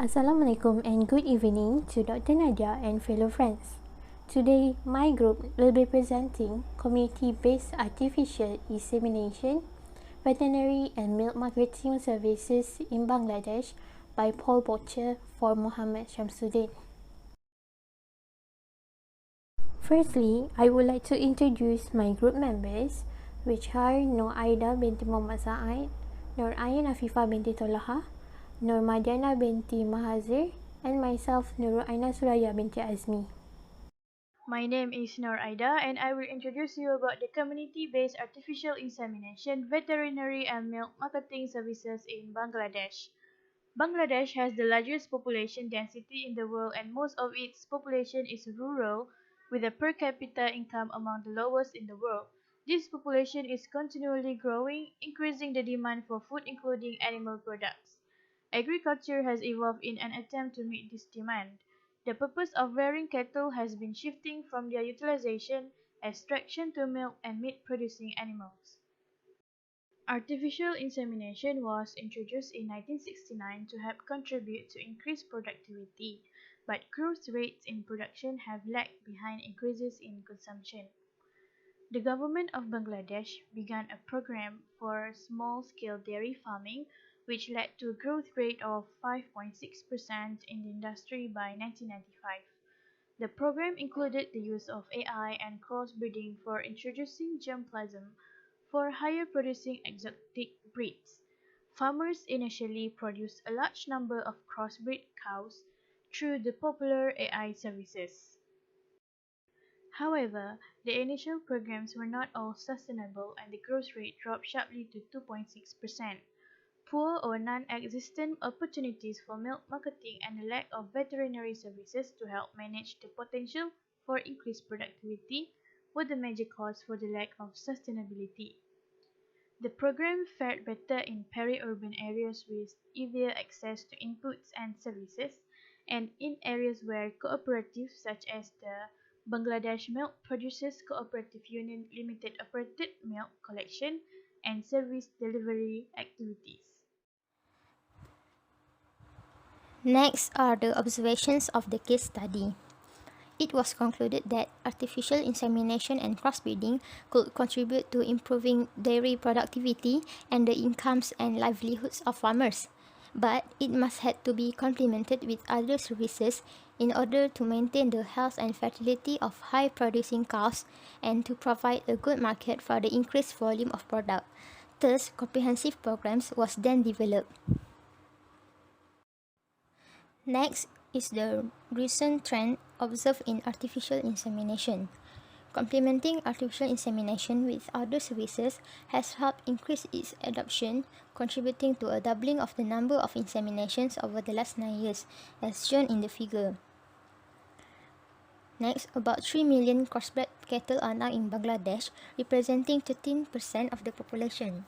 Assalamualaikum and good evening to Dr. Nadia and fellow friends. Today, my group will be presenting community-based artificial insemination, veterinary and milk marketing services in Bangladesh by Paul Butcher for Muhammad Shamsuddin. Firstly, I would like to introduce my group members, which are Nur Aida binti Muhammad Sa'id, Nur Ain Afifah binti Tolaha, Nur Madiana binti Mahazir, and myself, Nur Aina Suraya binti Azmi. My name is Nur Aida and I will introduce you about the community-based artificial insemination, veterinary and milk marketing services in Bangladesh. Bangladesh has the largest population density in the world and most of its population is rural, with a per capita income among the lowest in the world. This population is continually growing, increasing the demand for food including animal products. Agriculture has evolved in an attempt to meet this demand. The purpose of rearing cattle has been shifting from their utilization, extraction to milk and meat-producing animals. Artificial insemination was introduced in 1969 to help contribute to increased productivity, but growth rates in production have lagged behind increases in consumption. The government of Bangladesh began a program for small-scale dairy farming, which led to a growth rate of 5.6% in the industry by 1995. The program included the use of AI and crossbreeding for introducing germplasm for higher producing exotic breeds. Farmers initially produced a large number of crossbred cows through the popular AI services. However, the initial programs were not all sustainable and the growth rate dropped sharply to 2.6%. Poor or non-existent opportunities for milk marketing and the lack of veterinary services to help manage the potential for increased productivity were the major cause for the lack of sustainability. The program fared better in peri-urban areas with easier access to inputs and services, and in areas where cooperatives such as the Bangladesh Milk Producers Cooperative Union Limited operated milk collection and service delivery activities. Next are the observations of the case study. It was concluded that artificial insemination and crossbreeding could contribute to improving dairy productivity and the incomes and livelihoods of farmers. But it must have to be complemented with other services in order to maintain the health and fertility of high-producing cows and to provide a good market for the increased volume of product. Thus, comprehensive programs was then developed. Next is the recent trend observed in artificial insemination. Complementing artificial insemination with other services has helped increase its adoption, contributing to a doubling of the number of inseminations over the last 9 years, as shown in the figure. Next, about 3 million crossbred cattle are now in Bangladesh, representing 13% of the population.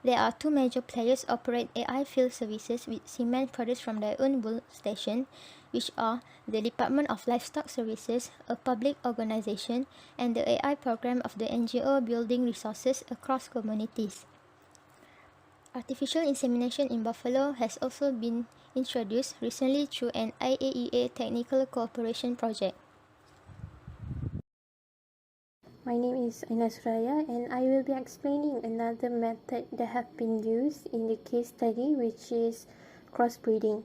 There are two major players operate AI field services with semen produced from their own bull station, which are the Department of Livestock Services, a public organization, and the AI program of the NGO building resources across communities. Artificial insemination in buffalo has also been introduced recently through an IAEA technical cooperation project. My name is Aina Suraya and I will be explaining another method that have been used in the case study, which is crossbreeding.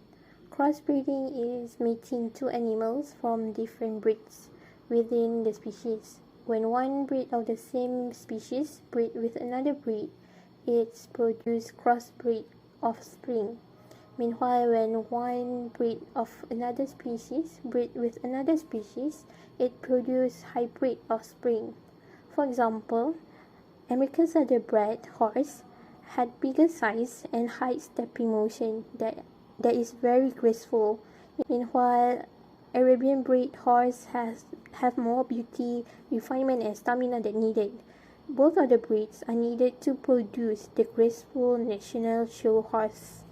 Crossbreeding is mating two animals from different breeds within the species. When one breed of the same species breed with another breed, it produces crossbreed offspring. Meanwhile, when one breed of another species breed with another species, it produces hybrid offspring. For example, American Saddlebred horse had bigger size and high stepping motion that is very graceful. Meanwhile, Arabian breed horse have more beauty, refinement and stamina than needed. Both of the breeds are needed to produce the graceful national show horse.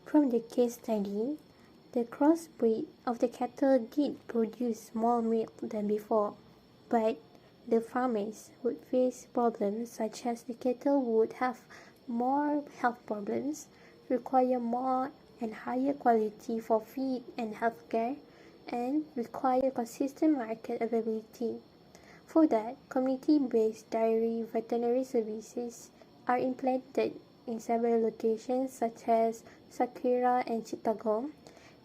From the case study, the crossbreed of the cattle did produce more milk than before, but the farmers would face problems such as the cattle would have more health problems, require more and higher quality for feed and healthcare, and require consistent market availability. For that, community-based dairy veterinary services are implemented in several locations such as Sakura and Chittagong.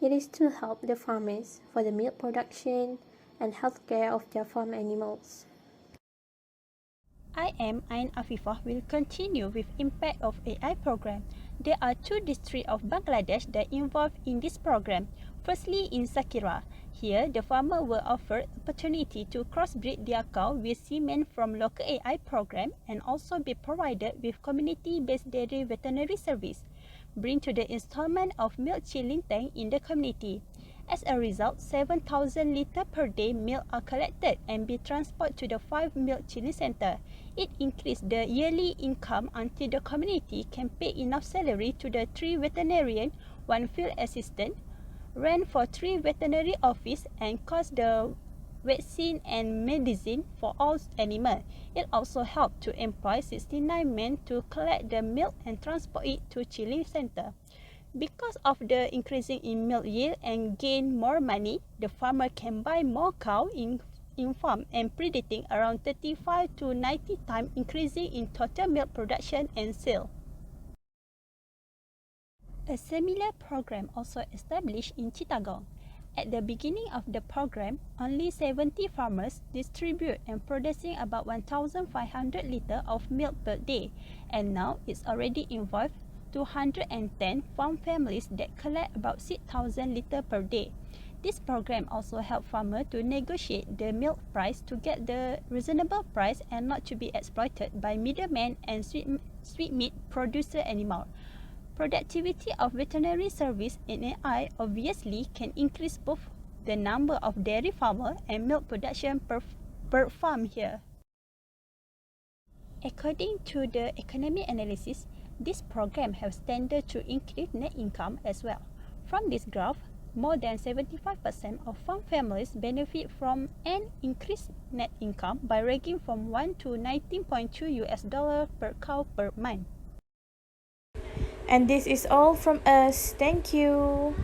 It is to help the farmers for the milk production and healthcare of their farm animals. I am Ain Afifah will continue with impact of AI program. There are 2 districts of Bangladesh that involved in this program. Firstly, in Sakira. Here, the farmer were offered opportunity to crossbreed their cow with semen from local AI program and also be provided with community-based dairy veterinary service, bring to the installment of milk chilling tank in the community. As a result, 7,000 litres per day milk are collected and be transported to the 5 milk chilling center. It increased the yearly income until the community can pay enough salary to the 3 veterinarian, 1 field assistant, rent for 3 veterinary office, and cost the vaccine and medicine for all animals. It also helped to employ 69 men to collect the milk and transport it to chilling center. Because of the increasing in milk yield and gain more money, the farmer can buy more cow in farm and predicting around 35 to 90 times increasing in total milk production and sale. A similar program also established in Chittagong. At the beginning of the program, only 70 farmers distribute and producing about 1,500 litres of milk per day, and now it's already involved 210 farm families that collect about 6,000 litres per day. This program also helps farmers to negotiate the milk price to get the reasonable price and not to be exploited by middlemen and sweet meat producer animal. Productivity of veterinary service in AI obviously can increase both the number of dairy farmers and milk production per farm here. According to the economic analysis, this program has tended to increase net income as well. From this graph, more than 75% of farm families benefit from an increased net income by ranging from 1 to 19.2 US dollar per cow per month. And this is all from us. Thank you.